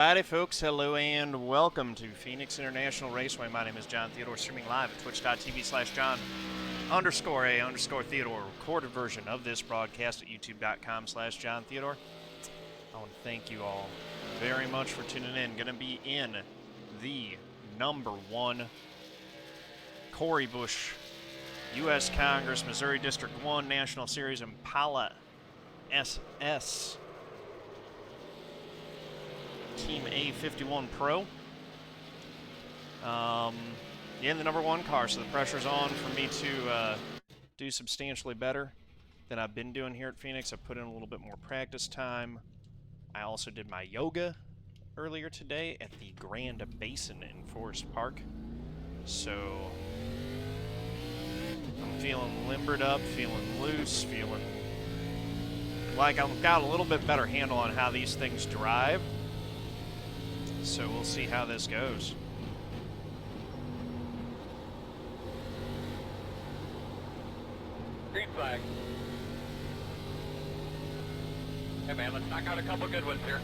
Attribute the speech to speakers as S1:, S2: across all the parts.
S1: Howdy folks, hello and welcome to Phoenix International Raceway. My name is John Theodore, streaming live at twitch.tv/John_A_Theodore. Recorded version of this broadcast at youtube.com/John Theodore. I want to thank you all very much for tuning in. Going to be in the #1 Corey Bush U.S. Congress, Missouri District 1 National Series Impala SS Team A51 Pro. In the #1 car, so the pressure's on for me to do substantially better than I've been doing here at Phoenix. I put in a little bit more practice time. I also did my yoga earlier today at the Grand Basin in Forest Park. So I'm feeling limbered up, feeling loose, feeling like I've got a little bit better handle on how these things drive. So we'll see how this goes.
S2: Green flag. Hey man, let's knock out a couple good ones here.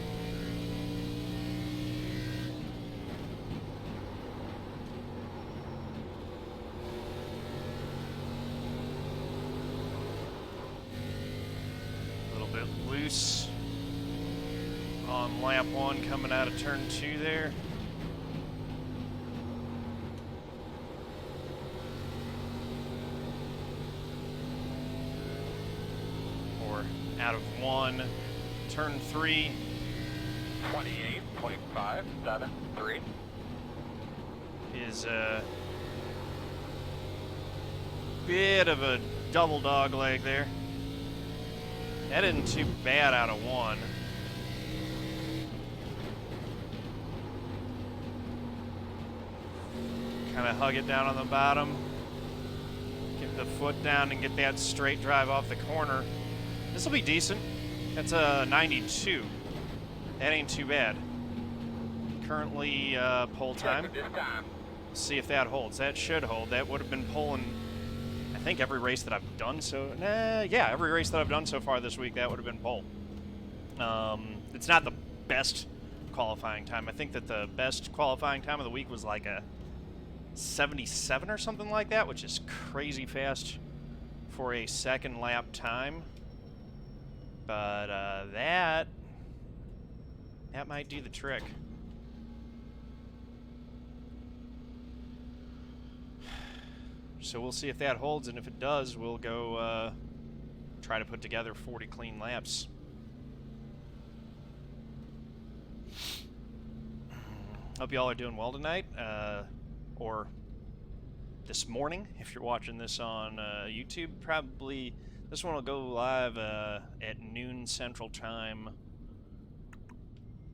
S1: A little bit loose on lap 1 coming out of turn 2 there. Or out of 1, turn 3.
S2: 28.573
S1: is a bit of a double dog leg there. That isn't too bad out of 1. Kind of hug it down on the bottom, get the foot down and get that straight drive off the corner. This will be decent. That's a 92. That ain't too bad. Currently pole time. See if that holds. That should hold. That would have been pulling, I think, every race that I've done so. Yeah, every race that I've done so far this week, that would have been pole. It's not the best qualifying time. I think that the best qualifying time of the week was like a 77 or something like that, which is crazy fast for a second lap time. But that might do the trick. So we'll see if that holds, and if it does, we'll go try to put together 40 clean laps. Hope y'all are doing well tonight. Or this morning, if you're watching this on YouTube. Probably this one will go live at noon Central Time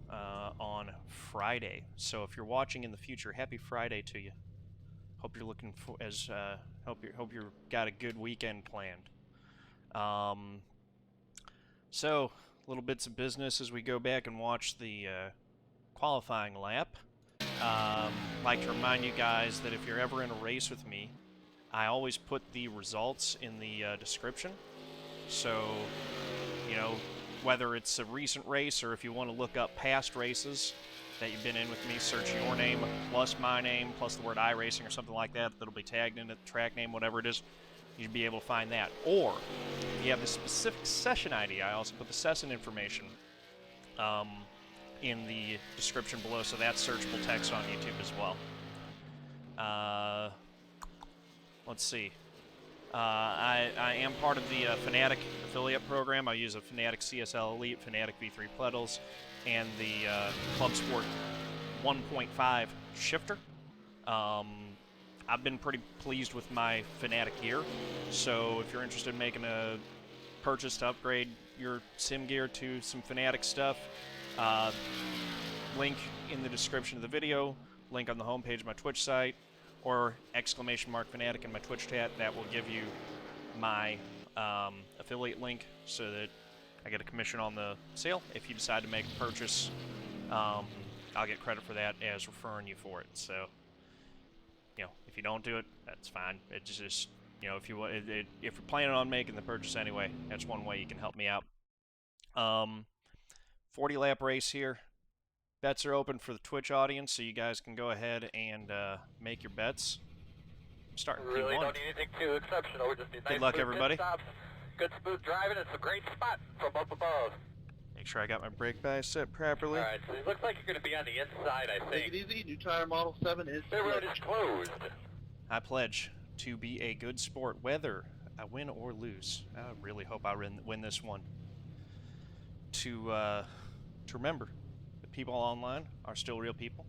S1: on Friday. So if you're watching in the future, happy Friday to you. Hope you're looking for hope you're got a good weekend planned. So little bits of business as we go back and watch the qualifying lap. Like to remind you guys that if you're ever in a race with me, I always put the results in the description. So, you know, whether it's a recent race or if you want to look up past races that you've been in with me, search your name plus my name plus the word iRacing or something like that that'll be tagged in the track name, whatever it is, you'd be able to find that. Or if you have the specific session ID, I also put the session information in the description below, so that's searchable text on YouTube as well. Let's see. I am part of the Fanatic affiliate program. I use a Fanatic CSL Elite, Fanatic V3 pedals, and the Club Sport 1.5 shifter. I've been pretty pleased with my Fanatic gear, so if you're interested in making a purchase to upgrade your sim gear to some Fanatic stuff, link in the description of the video, link on the homepage of my Twitch site, or !Fanatic in my Twitch chat. That will give you my affiliate link so that I get a commission on the sale. If you decide to make a purchase, I'll get credit for that as referring you for it. So, you know, if you don't do it, that's fine. It's just, you know, if you're planning on making the purchase anyway, that's one way you can help me out. 40 lap race here. Bets are open for the Twitch audience, so you guys can go ahead and make your bets. I'm starting
S2: Really
S1: P1.
S2: don't need anything too exceptional. We just need
S1: Good
S2: nice
S1: luck,
S2: smooth
S1: everybody.
S2: pit stops, good smooth driving. It's a great spot from up above.
S1: Make sure I got my brake bias set properly.
S2: All right, so it looks like you're going to be on the inside, I think.
S3: Take it easy. New tire model 7 is
S2: The road is closed.
S1: I pledge to be a good sport, whether I win or lose. I really hope I win this one. To remember, the people online are still real people.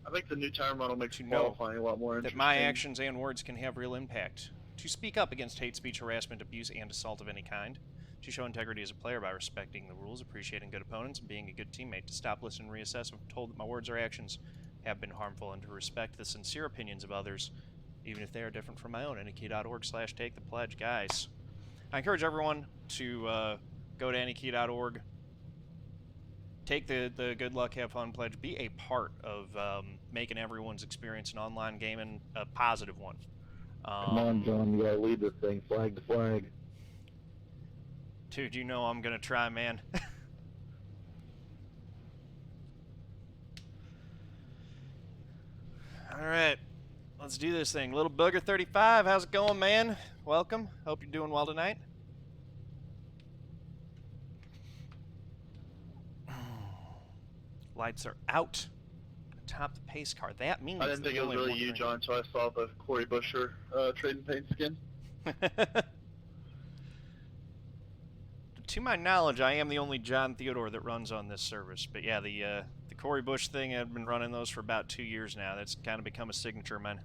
S3: I think the new tire model makes
S1: To know
S3: qualifying a lot more
S1: that
S3: interesting.
S1: my actions and words can have real impact. To speak up against hate speech, harassment, abuse, and assault of any kind. To show integrity as a player by respecting the rules, appreciating good opponents, and being a good teammate. To stop, listen, and reassess if I'm told that my words or actions have been harmful, and to respect the sincere opinions of others, even if they are different from my own. NAKey.org/take the pledge. Guys, I encourage everyone to go to NAKey.org, take the good luck, have fun pledge, be a part of making everyone's experience in online gaming a positive one.
S3: Come on, John, you gotta lead this thing flag to flag.
S1: Dude, you know I'm gonna try, man. Alright, let's do this thing. Little Booger 35, how's it going, man? Welcome. Hope you're doing well tonight. Lights are out atop the pace car. That means
S3: I didn't think it was really you, John, so I saw the Corey Busher trading paint skin.
S1: To my knowledge, I am the only John Theodore that runs on this service. But yeah, the Corey Bush thing, I've been running those for about 2 years now. That's kind of become a signature, man.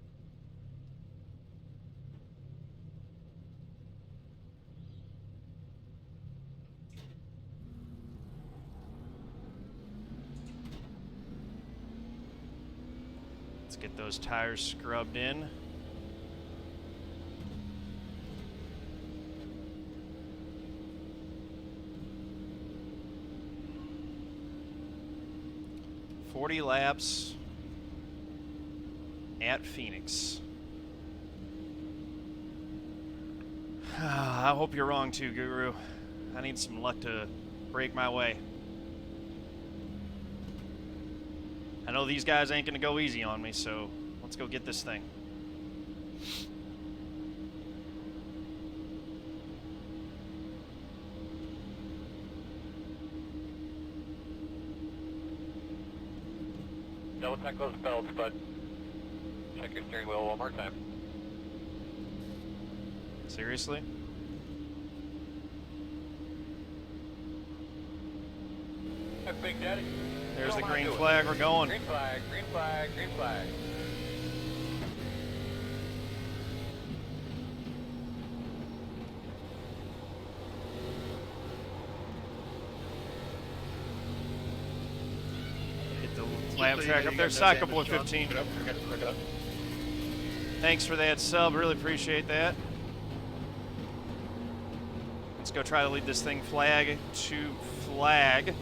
S1: Let's get those tires scrubbed in. $40 laps at Phoenix. I hope you're wrong too, Guru. I need some luck to break my way. I know these guys ain't gonna go easy on me, so let's go get this thing.
S2: Double check those belts, but check your steering wheel one more time.
S1: Seriously?
S2: Hey, Big Daddy.
S1: There's the
S2: Come on,
S1: green
S2: do it.
S1: flag, we're going.
S2: Green flag, green flag, green flag.
S1: Hit the lap track up there. Psycho Boy 15. Thanks for that sub, really appreciate that. Let's go try to lead this thing flag to flag.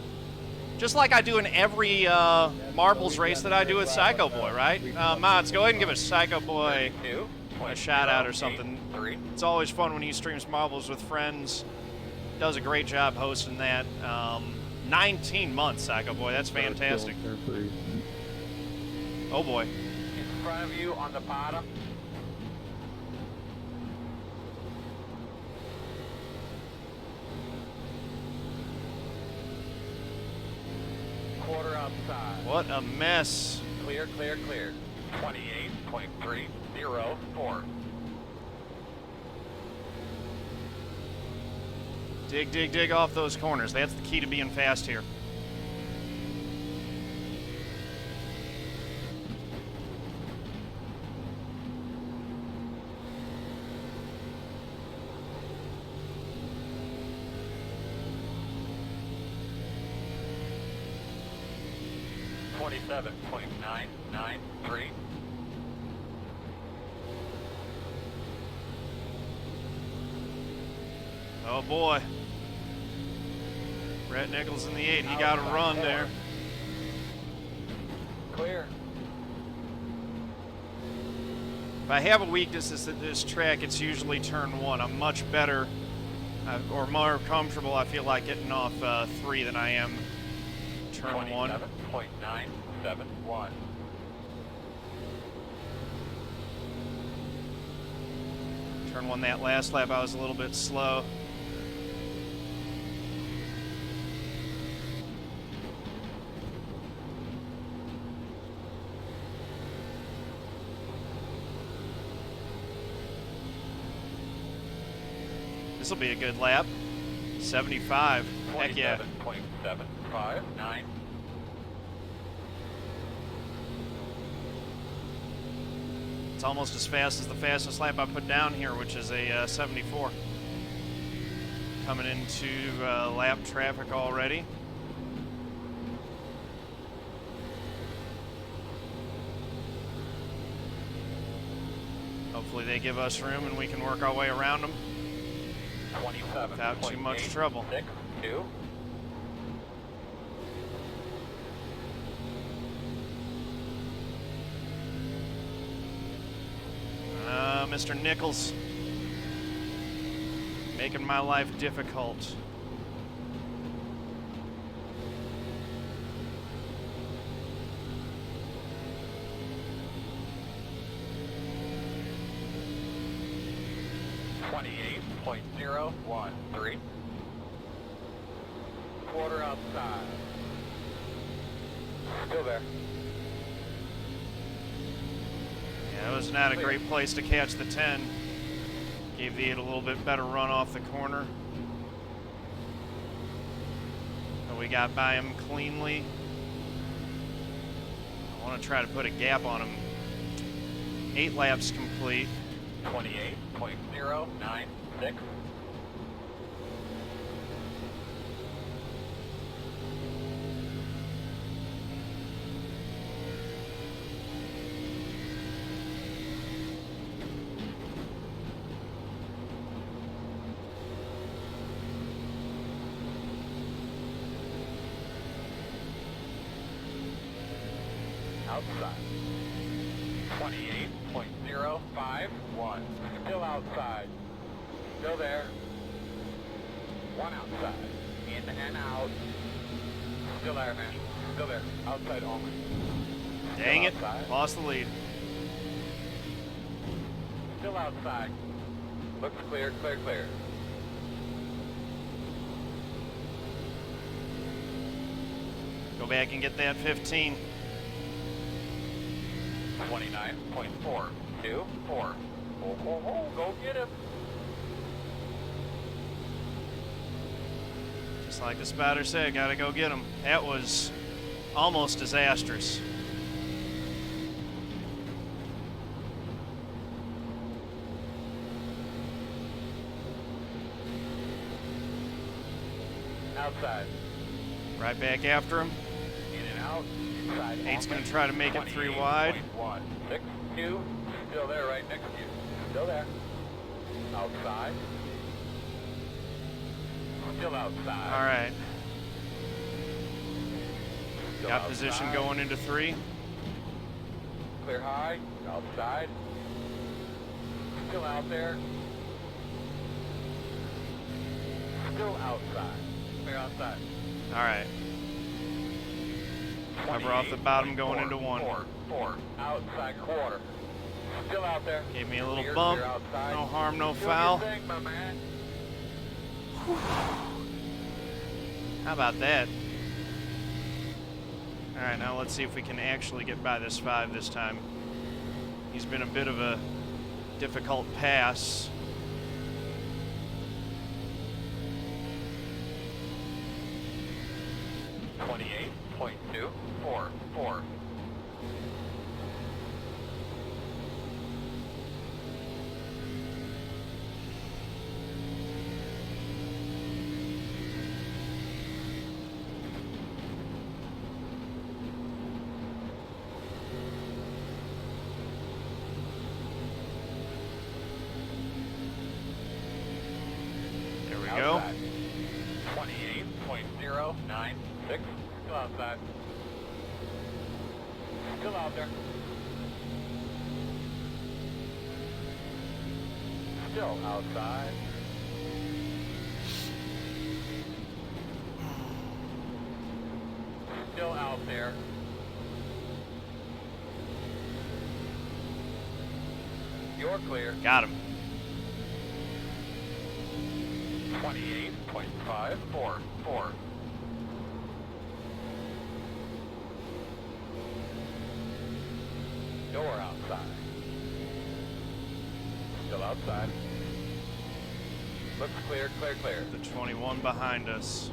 S1: Just like I do in every marbles race that I do with Psycho Boy, right? Mods, go ahead and give a Psycho Boy a shout out or something. It's always fun when he streams marbles with friends. Does a great job hosting that. 19 months, Psycho Boy, that's fantastic. Oh boy.
S2: In front of you on the bottom. Quarter outside.
S1: What a mess.
S2: Clear, clear, clear. 28.304.
S1: Dig, dig, dig off those corners. That's the key to being fast here.
S2: .993.
S1: Oh boy. Rhett Nichols in the 8. He got a run there.
S2: Clear.
S1: If I have a weakness at this track, it's usually turn 1. I'm much better or more comfortable, I feel like, getting off 3 than I am turn 1.
S2: 28.971.
S1: Turn one that last lap, I was a little bit slow. This will be a good lap. 75. Heck yeah.
S2: 27.759.
S1: It's almost as fast as the fastest lap I put down here, which is a 74. Coming into lap traffic already. Hopefully they give us room and we can work our way around them.
S2: 27.
S1: Without too much trouble.
S2: 6-2.
S1: Mr. Nichols, making my life difficult.
S2: .013. Quarter outside. Still there.
S1: Yeah, it was not a great place to catch the 10. Gave the 8 a little bit better run off the corner. But we got by him cleanly. I want to try to put a gap on him. 8 laps complete.
S2: 28.096. Outside. 28.051. Still outside. Still there. One outside. In and out. Still there, man. Still there. Outside only.
S1: Dang it.
S2: Outside.
S1: Lost the lead.
S2: Still outside. Looks clear, clear, clear.
S1: Go back and get that 15.
S2: 29.424. Oh, go get him.
S1: Just like the spotter said, gotta go get him. That was almost disastrous.
S2: Outside.
S1: Right back after him.
S2: In and out. Inside.
S1: 8's gonna try to make it 3 wide.
S2: 162. Still there, right next to you. Still there. Outside. Still outside.
S1: All right.
S2: Still
S1: Got
S2: outside.
S1: position going into 3.
S2: Clear high. Outside. Still out there. Still outside. Clear outside.
S1: All right. Cover off the bottom going into 1.
S2: 4. Outside quarter. Still out there.
S1: Gave me a little
S2: Clear,
S1: bump.
S2: clear outside.
S1: No harm, no
S2: Do
S1: foul.
S2: your thing, my man.
S1: How about that? All right, now let's see if we can actually get by this 5 this time. He's been a bit of a difficult pass.
S2: .244.
S1: There we go.
S2: 28.096. Still outside. Still out there. Still outside. still out there. You're clear.
S1: Got him.
S2: 28.544. Door outside. Still outside. Looks clear, clear, clear.
S1: The 21 behind us.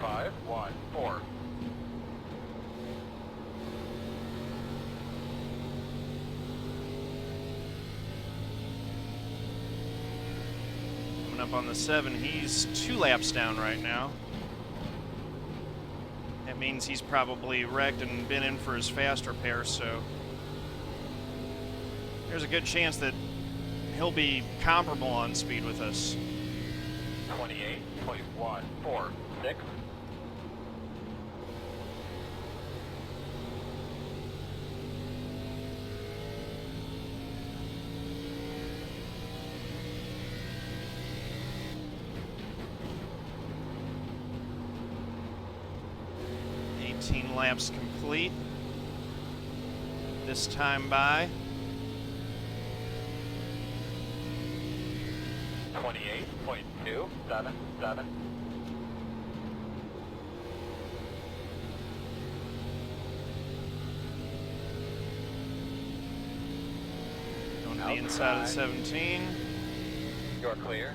S2: .514.
S1: Coming up on the 7, he's 2 laps down right now. That means he's probably wrecked and been in for his fast repair, so there's a good chance that he'll be comparable on speed with us.
S2: 28.146.
S1: Laps complete. This time by
S2: 28.277.
S1: Going to the inside of the 17.
S2: You're clear.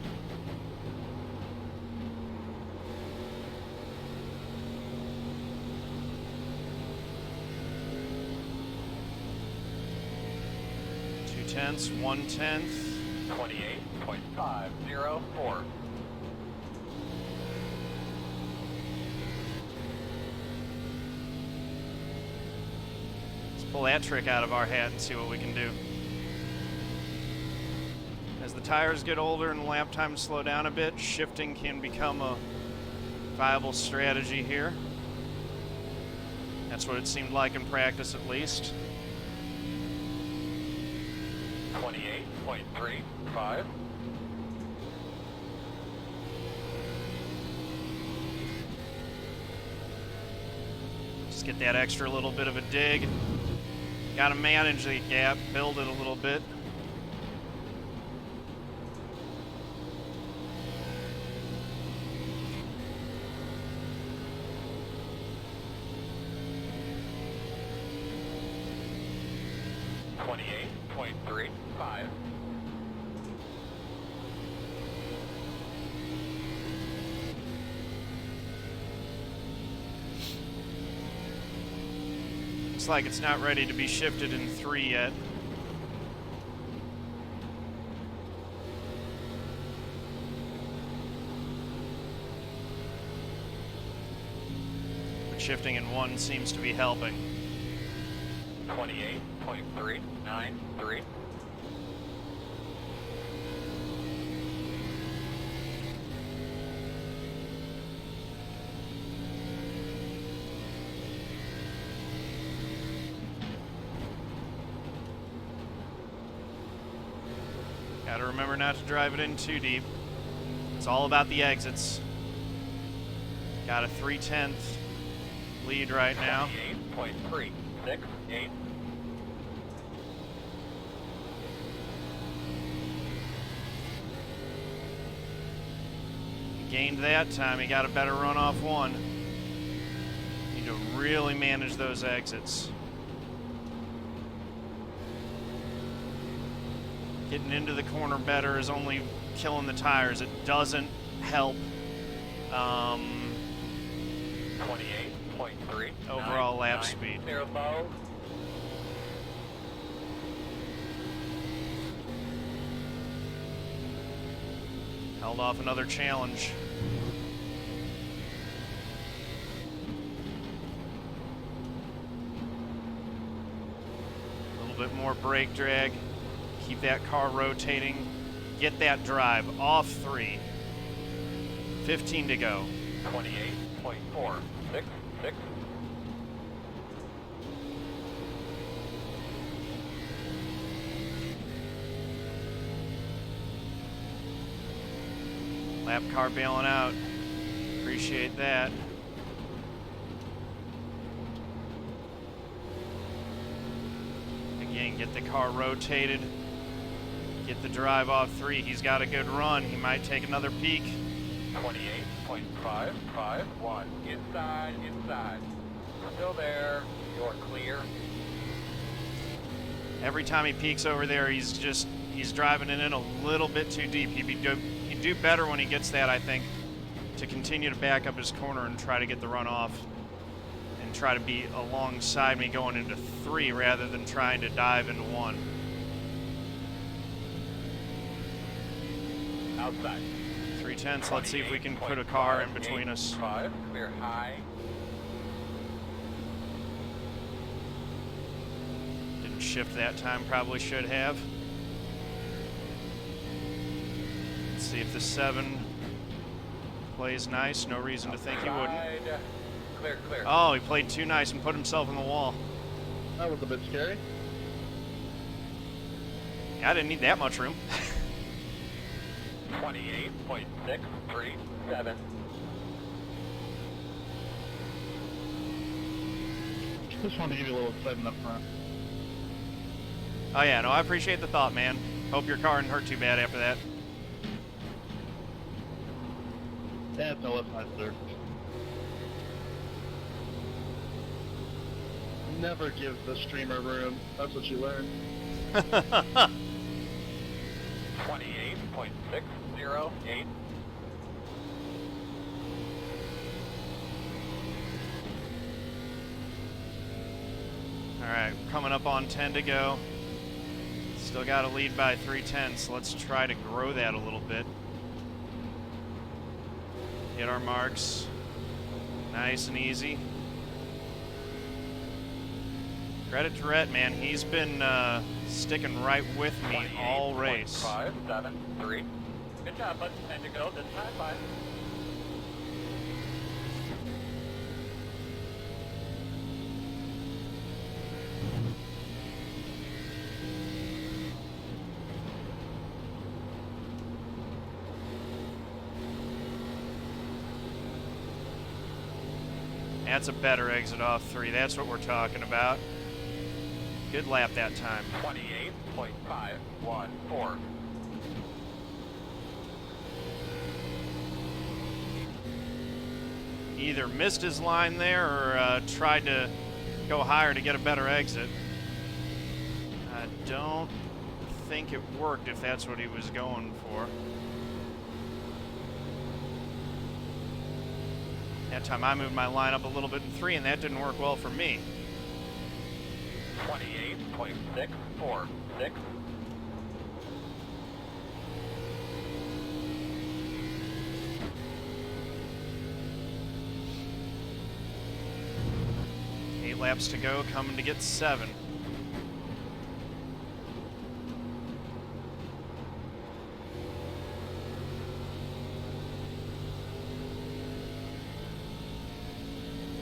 S1: Tenths, 1/10.
S2: 28.504.
S1: Let's pull that trick out of our hat and see what we can do. As the tires get older and lap times slow down a bit, shifting can become a viable strategy here. That's what it seemed like in practice, at least.
S2: 28.35.
S1: Just get that extra little bit of a dig. Got to manage the gap, build it a little bit. Looks like it's not ready to be shifted in 3 yet. But shifting in 1 seems to be helping.
S2: 28.393.
S1: Got to remember not to drive it in too deep. It's all about the exits. Got a 3/10 lead right now.
S2: 28.368.
S1: He gained that time. He got a better run off 1. Need to really manage those exits. Getting into the corner better is only killing the tires. It doesn't help
S2: 28.3
S1: overall lap speed. Held off another challenge. A little bit more brake drag. Keep that car rotating. Get that drive off 3. 15 to go.
S2: 28.466.
S1: Lap car bailing out. Appreciate that. Again, get the car rotated. Get the drive off 3. He's got a good run. He might take another peek.
S2: 28.551. Inside, inside. Still there. You're clear.
S1: Every time he peeks over there, he's driving it in a little bit too deep. He'd do better when he gets that, I think, to continue to back up his corner and try to get the run off and try to be alongside me going into 3 rather than trying to dive into 1.
S2: Outside.
S1: 3/10. Let's see if we can put a car in between us.
S2: 5, clear high.
S1: Didn't shift that time, probably should have. Let's see if the 7 plays nice. No reason to think he wouldn't.
S2: Clear, clear.
S1: Oh, he played too nice and put himself in the wall.
S3: That was a bit scary.
S1: I didn't need that much room.
S2: 28.637.
S3: Just wanted to give you a little excitement up front.
S1: Oh yeah, no, I appreciate the thought, man. Hope your car didn't hurt too bad after that.
S3: Yeah, it's no less nice, sir. Never give the streamer room. That's what you learn.
S2: 28.608.
S1: All right, coming up on 10 to go. Still got a lead by 3/10, so let's try to grow that a little bit. Hit our marks. Nice and easy. Credit to Rhett, man. He's been sticking right with me all race.
S2: 573. Good job, bud. 10 to go. This time, 5.
S1: That's a better exit off 3. That's what we're talking about. Good lap that time.
S2: 28.514.
S1: Either missed his line there or tried to go higher to get a better exit. I don't think it worked if that's what he was going for. That time I moved my line up a little bit in 3, and that didn't work well for me.
S2: 28.646.
S1: Eight laps to go, coming to get 7.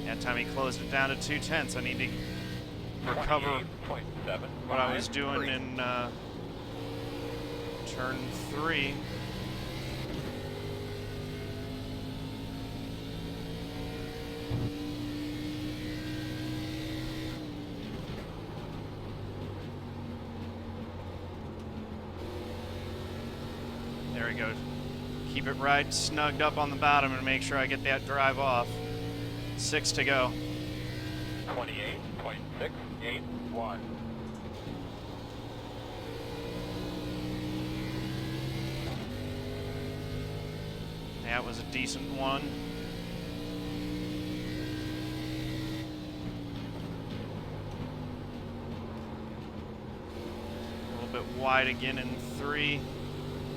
S1: That time he closed it down to 2/10. I need to recover what I was doing in turn 3. There we go. Keep it right, snugged up on the bottom and make sure I get that drive off. 6 to go.
S2: 28.681.
S1: That was a decent one. A little bit wide again in 3.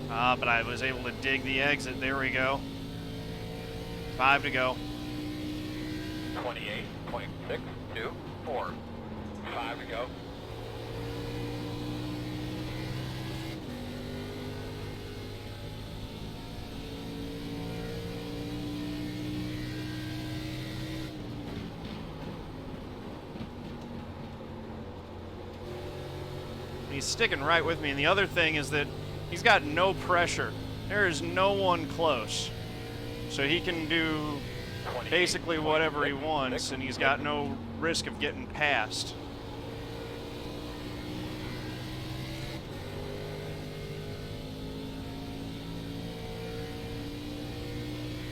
S1: But I was able to dig the exit. There we go. 5 to go.
S2: 28.624. 5 to go.
S1: He's sticking right with me, and the other thing is that he's got no pressure There is no one close. So he can do basically whatever he wants, and he's got no risk of getting passed.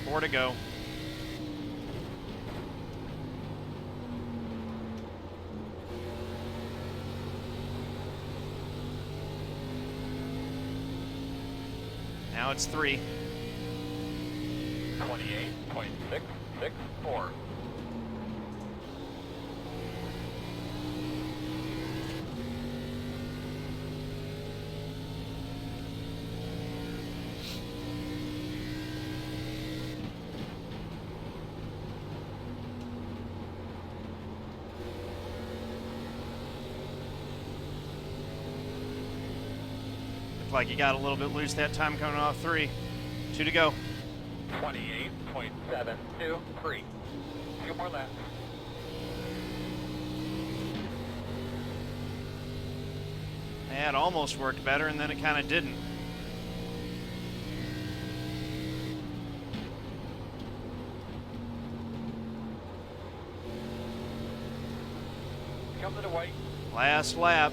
S1: Four to go. Now it's 3.
S2: 28.664.
S1: Like you got a little bit loose that time coming off 3. 2 to go.
S2: 28.723. 2 more laps.
S1: That almost worked better, and then it kind of didn't.
S2: Come to the white.
S1: Last lap.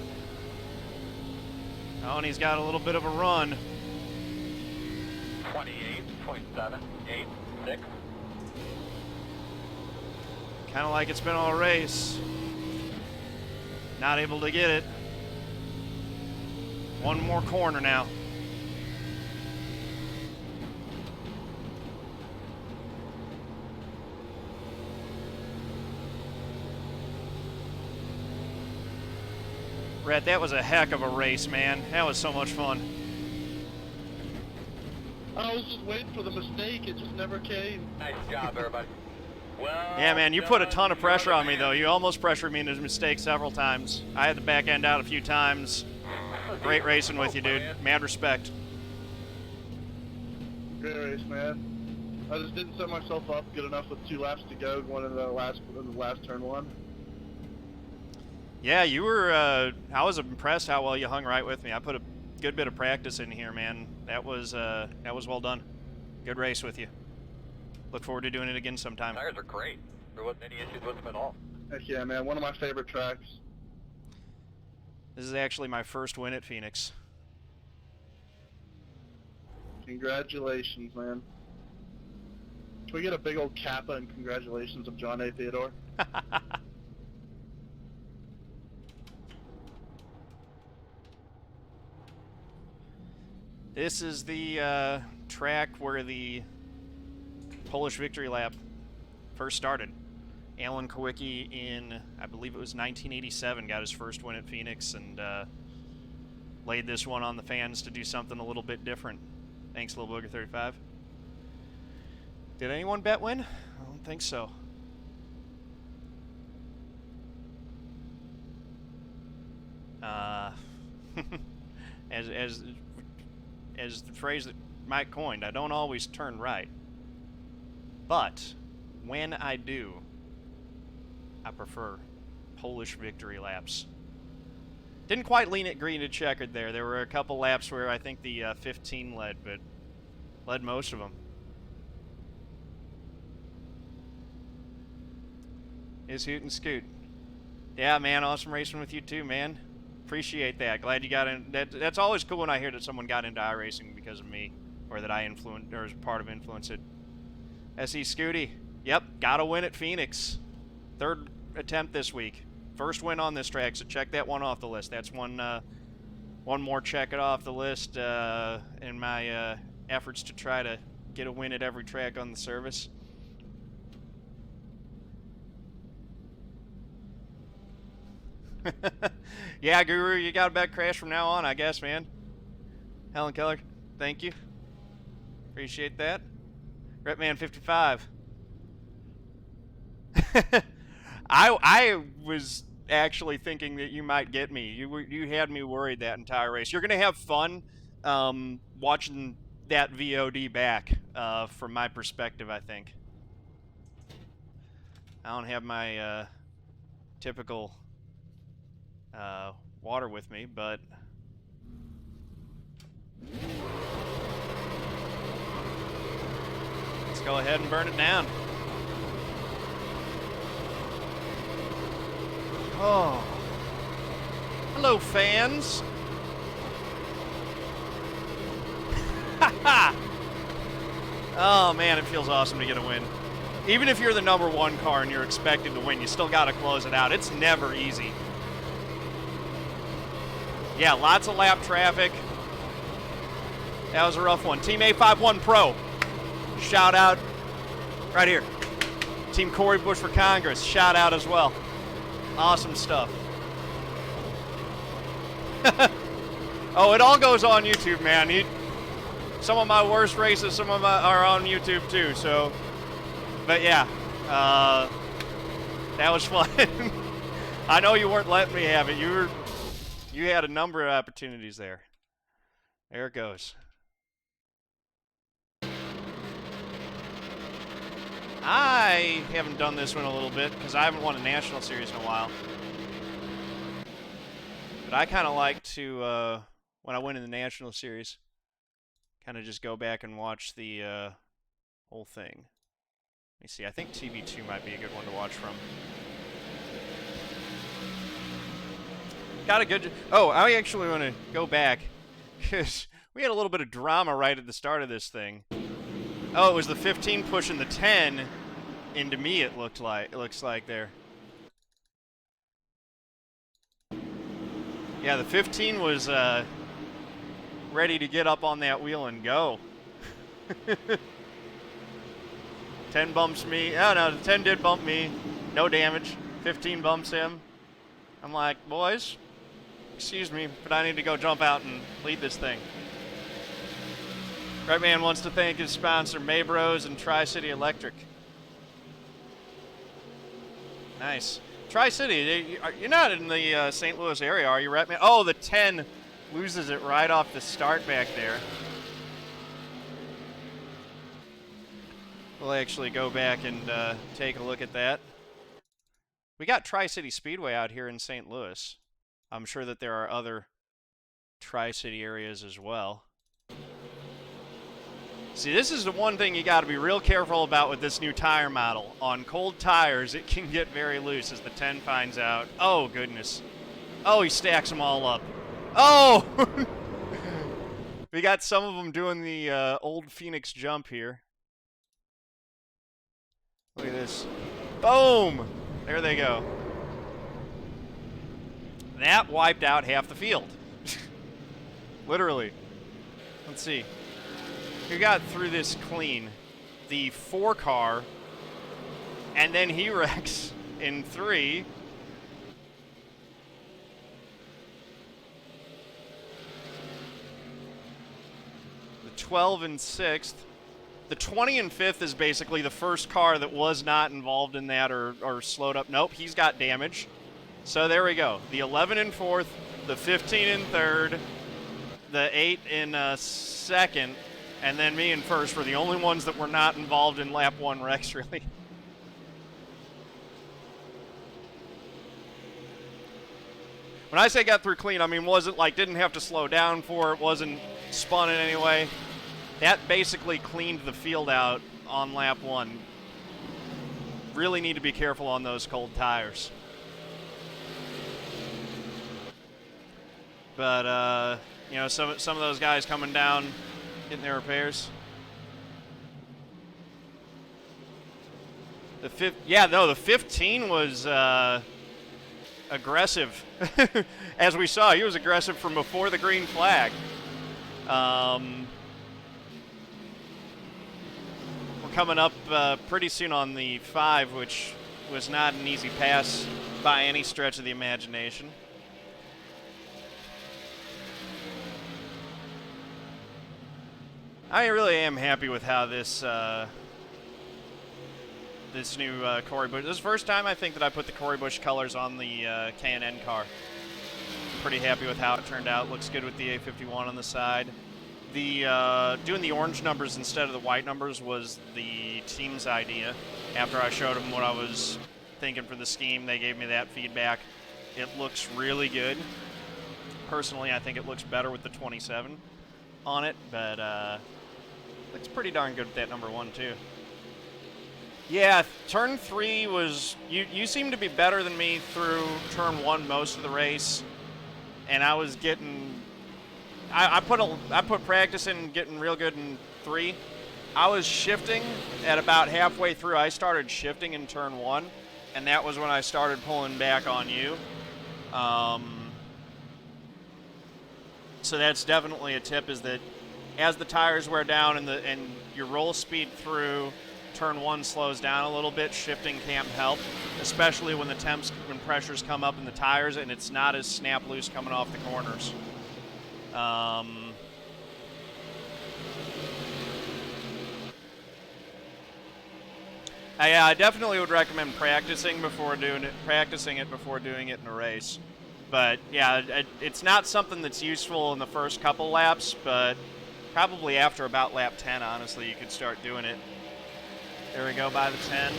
S1: Oh, and he's got a little bit of a run.
S2: 28.786.
S1: Kind of like it's been all race. Not able to get it. One more corner now. Rhett, that was a heck of a race, man. That was so much fun.
S3: I was just waiting for the mistake. It just never came.
S2: Nice job, everybody. Well,
S1: Yeah, man, you put a ton of pressure on me, though. You almost pressured me into mistakes several times. I had the back end out a few times. Great racing with you, dude. Mad respect.
S3: Great race, man. I just didn't set myself up good enough with 2 laps to go going into the last turn 1.
S1: Yeah, you were, I was impressed how well you hung right with me. I put a good bit of practice in here, man. That was well done. Good race with you. Look forward to doing it again sometime.
S2: Tires are great. There wasn't any issues with them at all.
S3: Heck yeah, man. One of my favorite tracks.
S1: This is actually my first win at Phoenix.
S3: Congratulations, man. Can we get a big old Kappa and congratulations of John Theodore?
S1: This is the track where the Polish victory lap first started. Alan Kowicki in, I believe it was 1987, got his first win at Phoenix and laid this one on the fans to do something a little bit different. Thanks, Lil Booger 35. Did anyone bet win? I don't think so. As the phrase that Mike coined, I don't always turn right. But when I do, I prefer Polish victory laps. Didn't quite lean it green to checkered there. There were a couple laps where I think the 15 led, but led most of them. Is Hoot and Scoot. Yeah, man, awesome racing with you too, man. Appreciate that. Glad you got in. That's always cool when I hear that someone got into iRacing because of me, or that I influenced, or was part of influence it. SE Scooty. Yep, got a win at Phoenix. 3rd attempt this week. First win on this track, so check that one off the list. That's one more check it off the list in my efforts to try to get a win at every track on the service. Yeah, Guru, you got a bad crash from now on, I guess, man. Helen Keller, thank you. Appreciate that. Ripman 55. I was actually thinking that you might get me. You had me worried that entire race. You're gonna have fun watching that VOD back from my perspective, I think. I don't have my typical water with me, but Let's go ahead and burn it down. Oh. Hello, fans. Oh, man, it feels awesome to get a win. Even if you're the #1 car and you're expected to win, you still got to close it out. It's never easy. Yeah, lots of lap traffic. That was a rough one. Team A51 Pro. Shout out right here. Team Corey Bush for Congress. Shout out as well. Awesome stuff. Oh, it all goes on YouTube, man. Some of my worst races, some of my are on YouTube too. So, but yeah, that was fun. I know you weren't letting me have it. You had a number of opportunities there. There it goes. I haven't done this one a little bit because I haven't won a National Series in a while. But I kind of like to, when I win in the National Series, kind of just go back and watch the whole thing. Let me see. I think TV2 might be a good one to watch from. Got a good... Oh, I actually want to go back because we had a little bit of drama right at the start of this thing. Oh, it was the 15 pushing the 10 into me, it looks like there. Yeah, the 15 was ready to get up on that wheel and go. 10 bumps me. Oh, no, the 10 did bump me. No damage. 15 bumps him. I'm like, boys, excuse me, but I need to go jump out and lead this thing. Right Man wants to thank his sponsor, Maybros and Tri-City Electric. Nice. Tri-City, you're not in the St. Louis area, are you, Rhett Man? Oh, the 10 loses it right off the start back there. We'll actually go back and take a look at that. We got Tri-City Speedway out here in St. Louis. I'm sure that there are other Tri-City areas as well. See, this is the one thing you got to be real careful about with this new tire model. On cold tires, it can get very loose as the 10 finds out. Oh, goodness. Oh, he stacks them all up. Oh! We got some of them doing the old Phoenix jump here. Look at this. Boom! There they go. That wiped out half the field. Literally. Let's see. Who got through this clean? The 4 car, and then he wrecks in 3. The 12 and 6th. The 20 and 5th is basically the first car that was not involved in that or slowed up. Nope, he's got damage. So there we go. The 11 and 4th, the 15 and 3rd, the 8 in 2nd, and then me in 1st were the only ones that were not involved in lap 1 wrecks, really. When I say got through clean, I mean wasn't like didn't have to slow down for it, wasn't spun in any way. That basically cleaned the field out on lap 1. Really need to be careful on those cold tires. But, you know, some of those guys coming down, getting their repairs. The 15 was aggressive. As we saw, he was aggressive from before the green flag. We're coming up pretty soon on the 5, which was not an easy pass by any stretch of the imagination. I really am happy with how this this new Corey Bush. This is the first time I think that I put the Corey Bush colors on the K&N car. I'm pretty happy with how it turned out. Looks good with the A51 on the side. The doing the orange numbers instead of the white numbers was the team's idea. After I showed them what I was thinking for the scheme, they gave me that feedback. It looks really good. Personally, I think it looks better with the 27 on it, but looks pretty darn good with that number 1 too. Yeah, turn 3 was, you seemed to be better than me through turn 1 most of the race, and I was getting, I put practice in getting real good in 3. I was shifting at about halfway through. I started shifting in turn 1, and that was when I started pulling back on you. So that's definitely a tip, is that as the tires wear down and your roll speed through turn 1 slows down a little bit, shifting can't help, especially when the temps and pressures come up in the tires and it's not as snap loose coming off the corners. Yeah, I definitely would recommend practicing it before doing it in a race. But yeah, it's not something that's useful in the first couple laps, but probably after about lap 10, honestly, you could start doing it. There we go by the 10.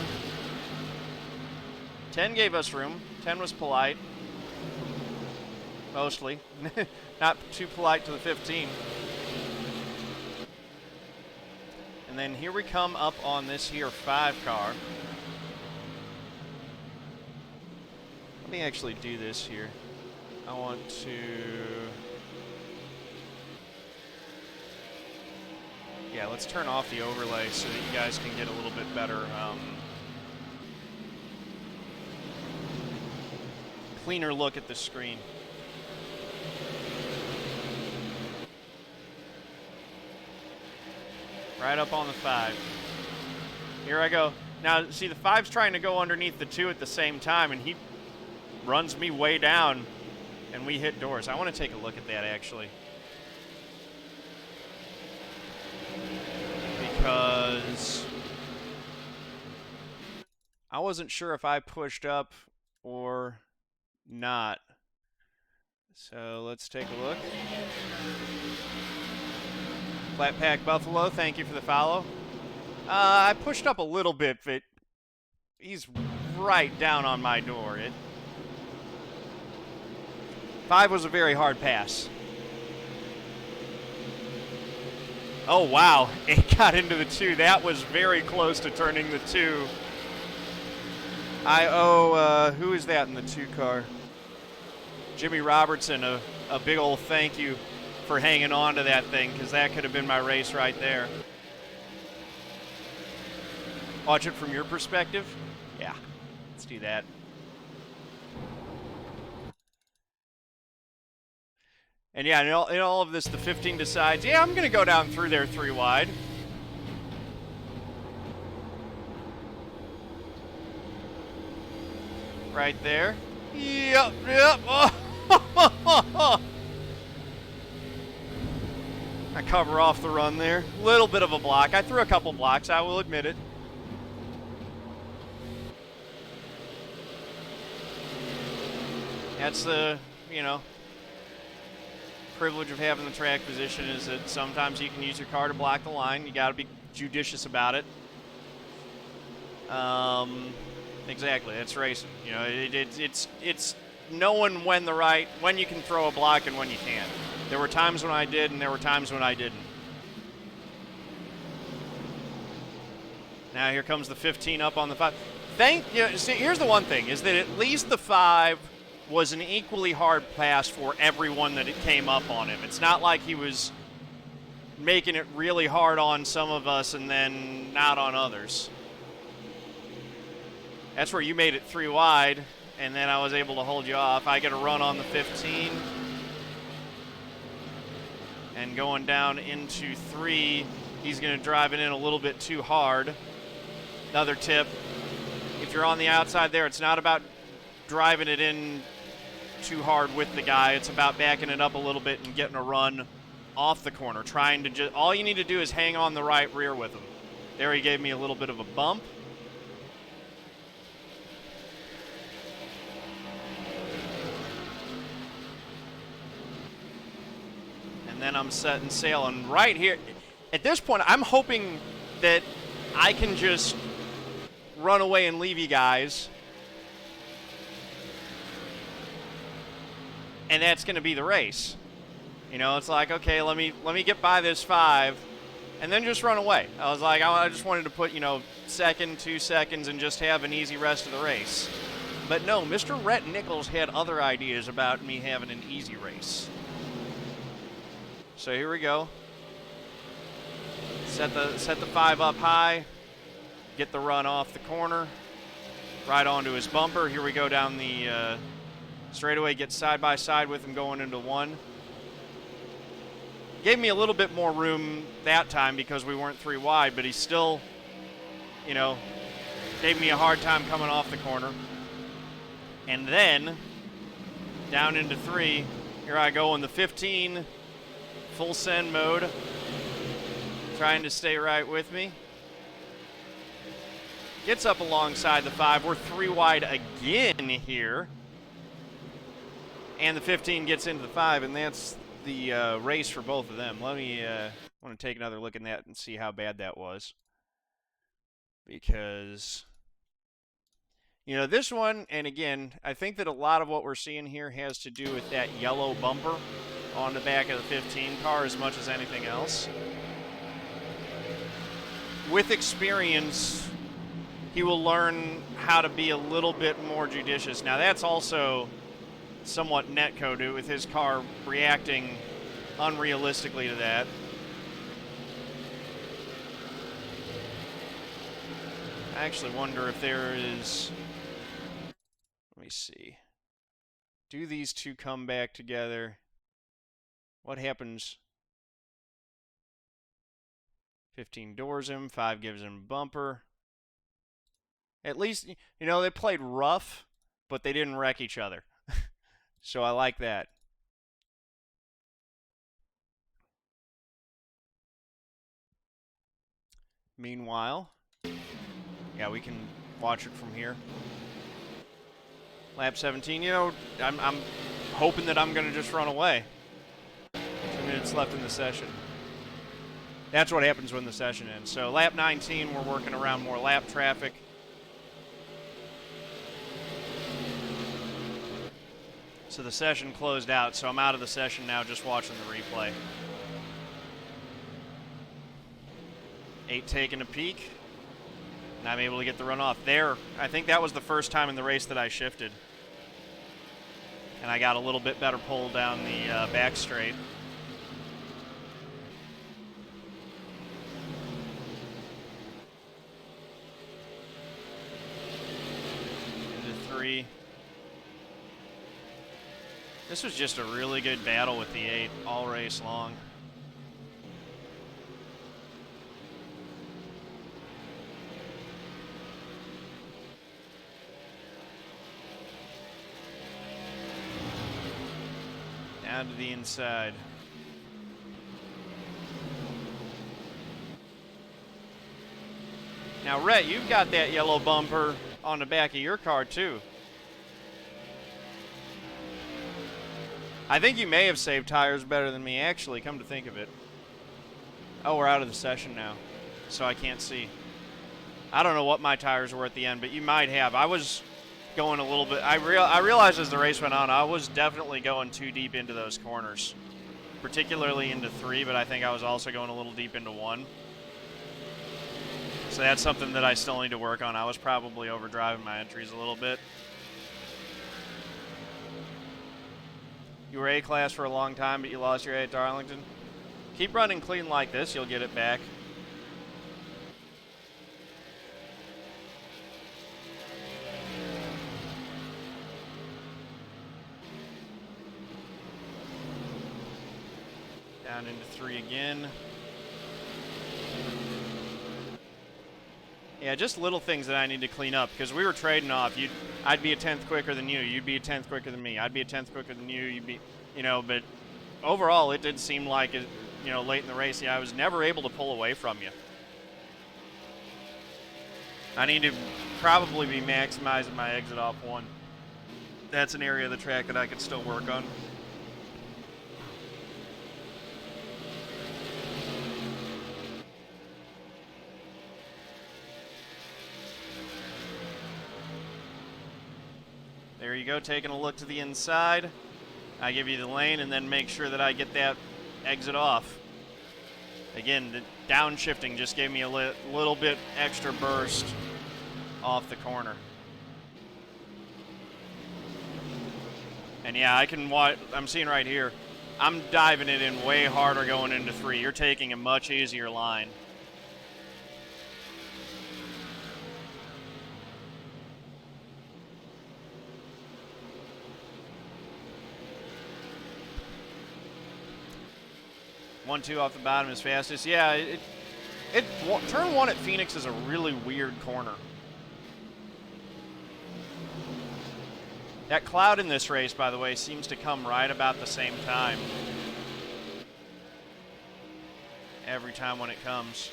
S1: 10 gave us room. 10 was polite. Mostly. Not too polite to the 15. And then here we come up on this here 5 car. Let me actually do this here. I want to... Yeah, let's turn off the overlay so that you guys can get a little bit better, cleaner look at the screen. Right up on the 5. Here I go. Now, see, the 5's trying to go underneath the 2 at the same time, and he runs me way down, and we hit doors. I want to take a look at that, actually. Because I wasn't sure if I pushed up or not. So let's take a look. Flat Pack Buffalo, thank you for the follow. I pushed up a little bit, but he's right down on my door. 5 was a very hard pass. Oh, wow. It got into the 2. That was very close to turning the 2. I owe, who is that in the 2 car? Jimmy Robertson, a big old thank you for hanging on to that thing, because that could have been my race right there. Watch it from your perspective? Yeah, let's do that. And yeah, in all of this, the 15 decides, yeah, I'm going to go down through there 3 wide. Right there. Yep. Oh. I cover off the run there. Little bit of a block. I threw a couple blocks, I will admit it. That's the, privilege of having the track position, is that sometimes you can use your car to block the line. You got to be judicious about it. Exactly, that's racing. It's knowing when you can throw a block and when you can't. There were times when I did, and there were times when I didn't. Now here comes the 15 up on the 5. See, here's the one thing, is that at least the 5 was an equally hard pass for everyone that it came up on him. It's not like he was making it really hard on some of us and then not on others. That's where you made it 3 wide, and then I was able to hold you off. I get a run on the 15. And going down into 3, he's going to drive it in a little bit too hard. Another tip, if you're on the outside there, it's not about driving it in too hard with the guy. It's about backing it up a little bit and getting a run off the corner. All you need to do is hang on the right rear with him. There he gave me a little bit of a bump. And then I'm setting sail, and right here, at this point, I'm hoping that I can just run away and leave you guys. And that's going to be the race. It's like, okay, let me get by this 5, and then just run away. I was like, I just wanted to put, you know, second, 2 seconds, and just have an easy rest of the race. But no, Mr. Rhett Nichols had other ideas about me having an easy race. So here we go. Set the 5 up high. Get the run off the corner. Right onto his bumper. Here we go down the straightaway. Get side by side with him going into 1. Gave me a little bit more room that time because we weren't 3 wide, but he still, you know, gave me a hard time coming off the corner. And then, down into 3, here I go in the 15, full send mode, trying to stay right with me. Gets up alongside the 5. We're 3 wide again here. And the 15 gets into the 5, and that's the race for both of them. Let me, want to take another look at that and see how bad that was. Because, you know, this one, and again, I think that a lot of what we're seeing here has to do with that yellow bumper on the back of the 15 car as much as anything else. With experience, he will learn how to be a little bit more judicious. Now, that's also somewhat netcode with his car reacting unrealistically to that. I actually wonder if there is, let me see. Do these two come back together? What happens? 15 doors him, 5 gives him bumper. At least, you know, they played rough, but they didn't wreck each other. So I like that. Meanwhile, yeah, we can watch it from here. Lap 17, you know, I'm hoping that I'm going to just run away. 2 minutes left in the session. That's what happens when the session ends. So lap 19, we're working around more lap traffic. So the session closed out, so I'm out of the session now just watching the replay. 8 taking a peek, and I'm able to get the run off. There, I think that was the first time in the race that I shifted. And I got a little bit better pull down the back straight. Into 3. This was just a really good battle with the 8 all race long. Down to the inside. Now, Rhett, you've got that yellow bumper on the back of your car, too. I think you may have saved tires better than me, actually, come to think of it. Oh, we're out of the session now, so I can't see. I don't know what my tires were at the end, but you might have. I was going a little bit. I realized as the race went on, I was definitely going too deep into those corners, particularly into 3, but I think I was also going a little deep into 1. So that's something that I still need to work on. I was probably overdriving my entries a little bit. You were A-class for a long time, but you lost your A at Darlington. Keep running clean like this, you'll get it back. Down into 3 again. Yeah, just little things that I need to clean up, because we were trading off. I'd be a 10th quicker than you. You'd be a 10th quicker than me. I'd be a 10th quicker than you. You'd be, you know, but overall, it did seem like, it, you know, late in the race, yeah, I was never able to pull away from you. I need to probably be maximizing my exit off 1. That's an area of the track that I could still work on. There you go, taking a look to the inside. I give you the lane and then make sure that I get that exit off. Again, downshifting just gave me a little bit extra burst off the corner. And yeah, I can watch, I'm seeing right here, I'm diving it in way harder going into 3. You're taking a much easier line. One, two off the bottom is fastest. Yeah, turn 1 at Phoenix is a really weird corner. That cloud in this race, by the way, seems to come right about the same time. Every time when it comes.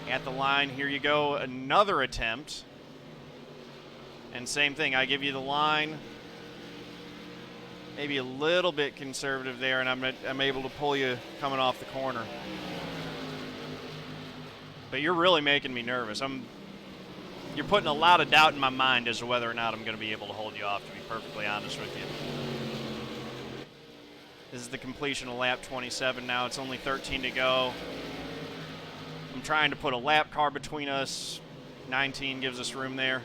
S1: At the line, here you go, another attempt. And same thing, I give you the line. Maybe a little bit conservative there, and I'm able to pull you coming off the corner. But you're really making me nervous. You're putting a lot of doubt in my mind as to whether or not I'm going to be able to hold you off, to be perfectly honest with you. This is the completion of lap 27 now. It's only 13 to go. I'm trying to put a lap car between us. 19 gives us room there.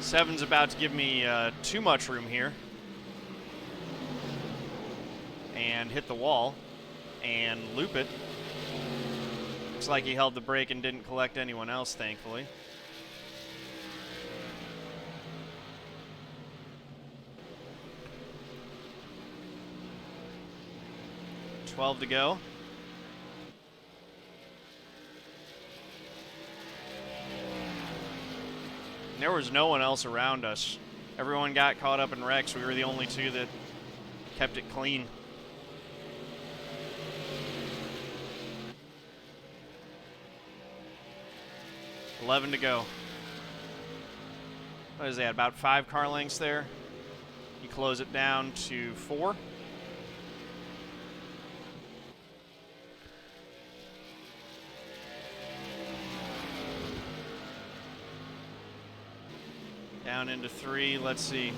S1: Seven's about to give me too much room here. And hit the wall and loop it. Looks like he held the brake and didn't collect anyone else, thankfully. $12 to go. There was no one else around us. Everyone got caught up in wrecks. We were the only two that kept it clean. $11 to go. What is that, about 5 car lengths there? You close it down to 4. Down into 3, let's see.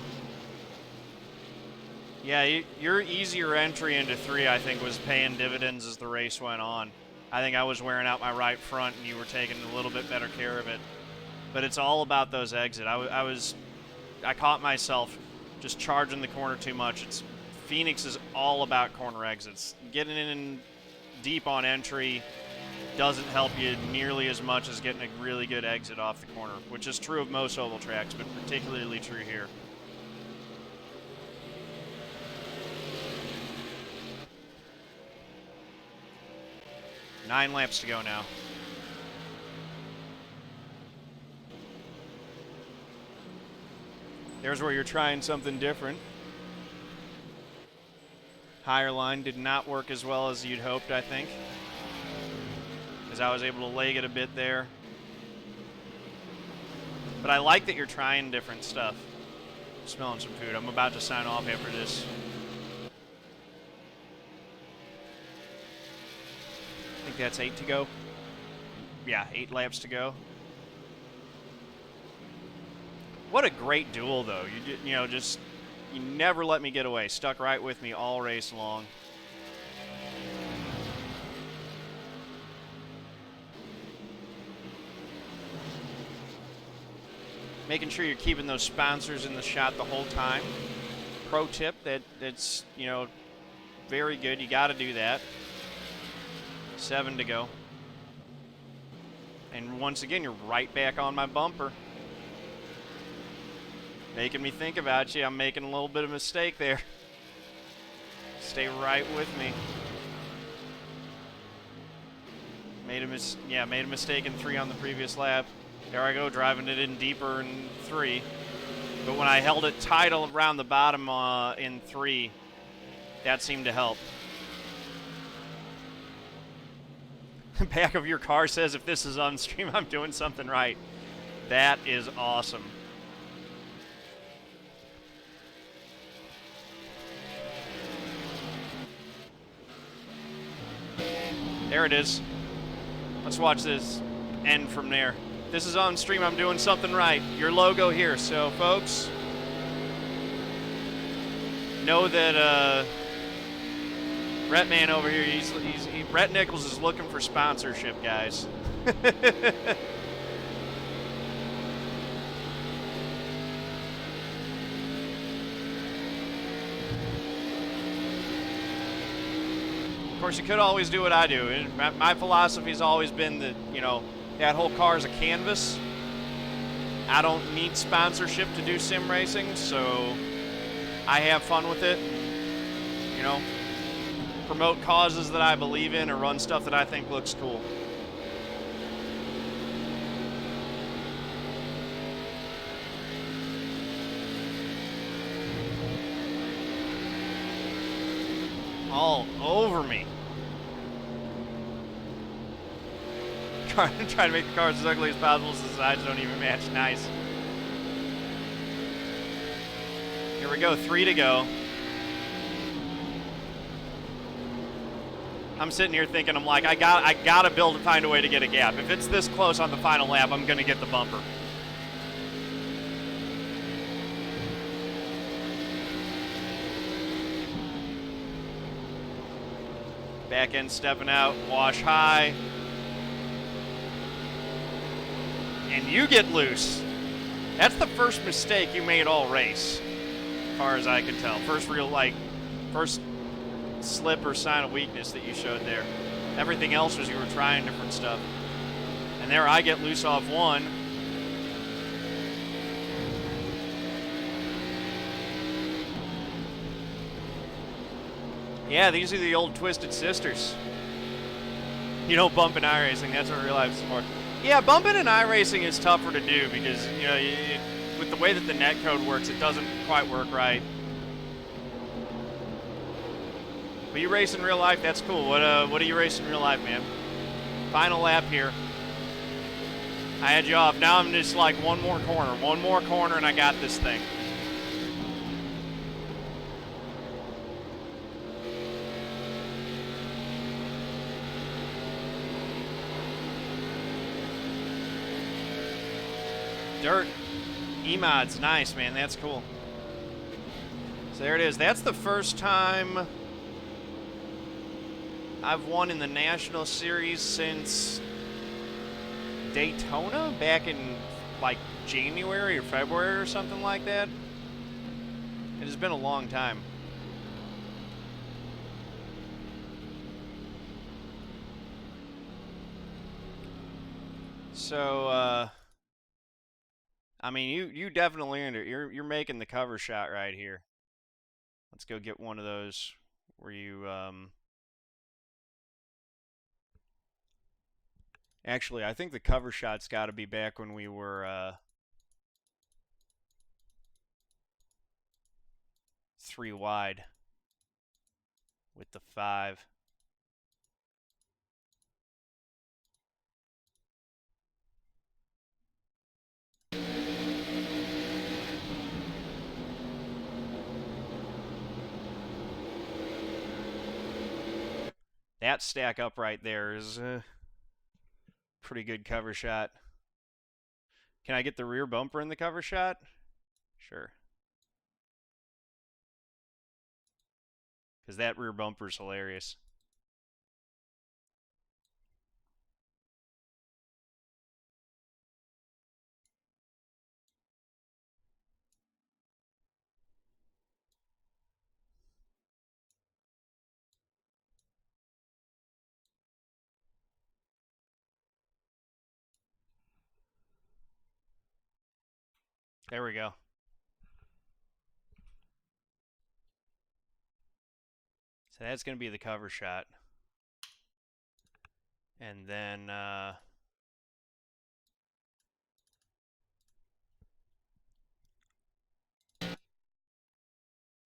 S1: Yeah, your easier entry into 3, I think, was paying dividends as the race went on. I think I was wearing out my right front and you were taking a little bit better care of it. But it's all about those exits. I caught myself just charging the corner too much. Phoenix is all about corner exits. Getting in deep on entry doesn't help you nearly as much as getting a really good exit off the corner, which is true of most oval tracks, but particularly true here. Nine laps to go now. There's where you're trying something different. Higher line did not work as well as you'd hoped, I think, as I was able to leg it a bit there. But I like that you're trying different stuff. Smelling some food. I'm about to sign off after this. I think that's 8 to go. Yeah, 8 laps to go. What a great duel, though. You never let me get away. Stuck right with me all race long. Making sure you're keeping those sponsors in the shot the whole time. Pro tip that's very good. You got to do that. 7 to go. And once again, you're right back on my bumper. Making me think about you. I'm making a little bit of a mistake there. Stay right with me. Made a mistake in 3 on the previous lap. There I go, driving it in deeper in 3. But when I held it tight around the bottom in 3, that seemed to help. The back of your car says if this is on stream, I'm doing something right. That is awesome. There it is. Let's watch this end from there. this is on stream, I'm doing something right. Your logo here. So, folks, know that Rhett man over here, Rhett Nichols is looking for sponsorship, guys. Of course, you could always do what I do. And my philosophy's always been that, you know, that whole car is a canvas. I don't need sponsorship to do sim racing, so I have fun with it. You know, promote causes that I believe in or run stuff that I think looks cool. All over me. Trying to make the cars as ugly as possible so the sides don't even match. Nice. Here we go, 3 to go. I'm sitting here thinking, I'm like, I gotta find a way to get a gap. If it's this close on the final lap, I'm gonna get the bumper. Back end stepping out, wash high. And you get loose. That's the first mistake you made all race, as far as I can tell. First first slip or sign of weakness that you showed there. Everything else was you were trying different stuff. And there I get loose off one. Yeah, these are the old Twisted Sisters. You don't bump in iRacing, that's what real life is for. Yeah, bumping in iRacing is tougher to do because, you know, with the way that the netcode works, it doesn't quite work right. But you race in real life, that's cool. What do you race in real life, man? Final lap here. I had you off. Now I'm just like one more corner, and I got this thing. Dirt. E-mods, nice, man. That's cool. So there it is. That's the first time I've won in the National Series since Daytona back in like January or February or something like that. It has been a long time. So, I mean, you definitely earned it. You're making the cover shot right here. Let's go get one of those where you actually, I think the cover shot's got to be back when we were 3 wide with the 5. That stack up right there is a pretty good cover shot. Can I get the rear bumper in the cover shot? Sure. Because that rear bumper is hilarious. There we go. So that's going to be the cover shot. And then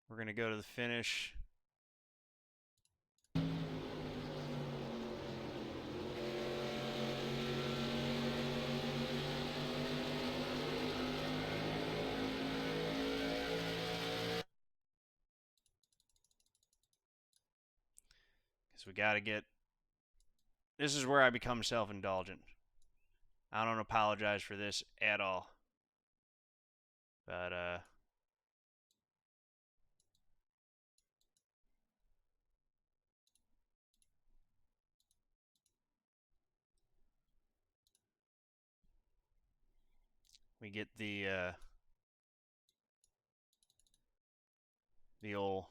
S1: we're going to go to the finish. We got to get... This is where I become self-indulgent. I don't apologize for this at all. But, we get the old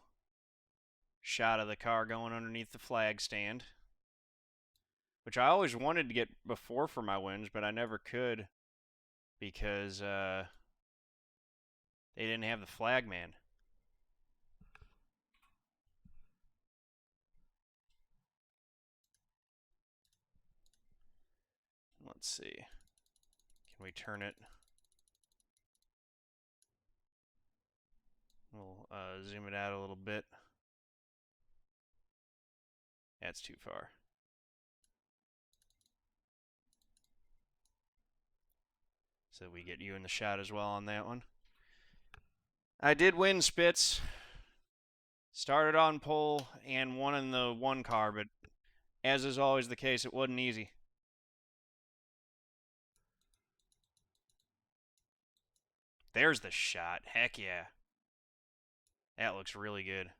S1: shot of the car going underneath the flag stand, which I always wanted to get before for my wins, but I never could because they didn't have the flag man. Let's see. Can we turn it? We'll zoom it out a little bit. That's too far. So we get you in the shot as well on that one. I did win, Spitz. Started on pole and won in the one car, but as is always the case, it wasn't easy. There's the shot. Heck yeah. That looks really good.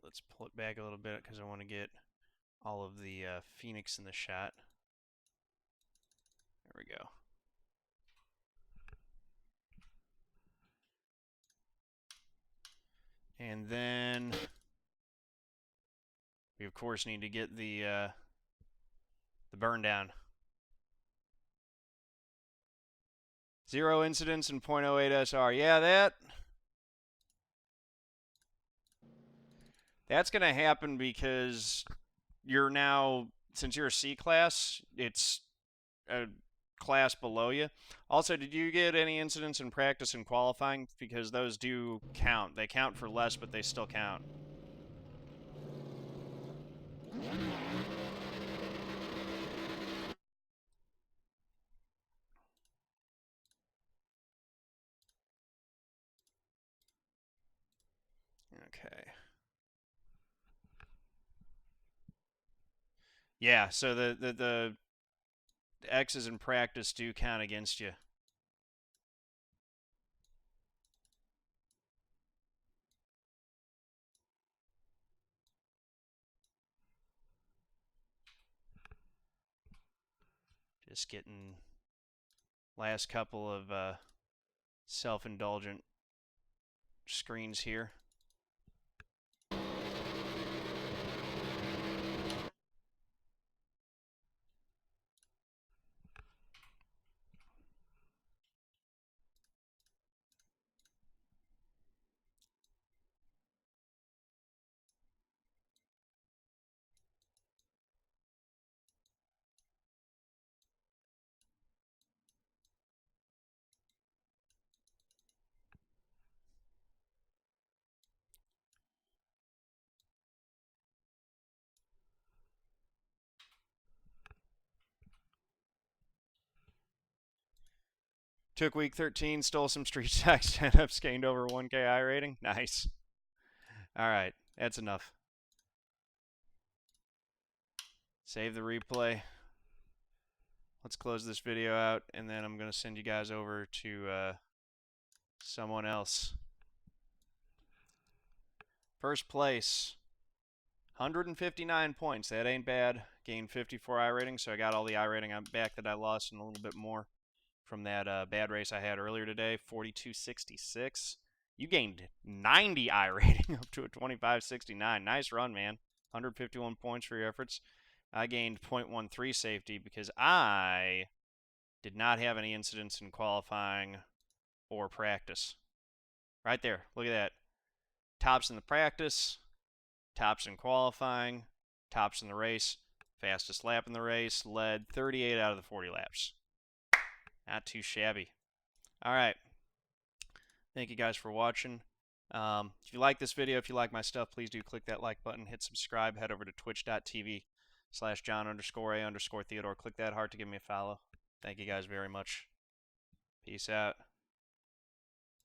S1: Let's pull it back a little bit because I want to get all of the Phoenix in the shot. There we go. And then we of course need to get the burn down. 0 incidents and 0.08 SR. Yeah, that's going to happen because you're now, since you're a C class, it's a class below you. Also, did you get any incidents in practice and qualifying? Because those do count. They count for less, but they still count. Okay. Yeah, so the X's in practice do count against you. Just getting last couple of self-indulgent screens here. Took week 13, stole some street stock stand-ups, gained over 1K iRating. Nice. All right, that's enough. Save the replay. Let's close this video out, and then I'm going to send you guys over to someone else. First place, 159 points. That ain't bad. Gained 54 iRating, so I got all the iRating back that I lost and a little bit more from that bad race I had earlier today, 42.66. You gained 90 iRating up to a 25.69. Nice run, man. 151 points for your efforts. I gained 0.13 safety because I Did not have any incidents in qualifying or practice. Right there. Look at that. Tops in the practice, tops in qualifying, tops in the race, fastest lap in the race, led 38 out of the 40 laps. Not too shabby. All right. Thank you guys for watching. If you like this video, if you like my stuff, please do click that like button, hit subscribe, head over to twitch.tv/John_A_Theodore. Click that heart to give me a follow. Thank you guys very much. Peace out.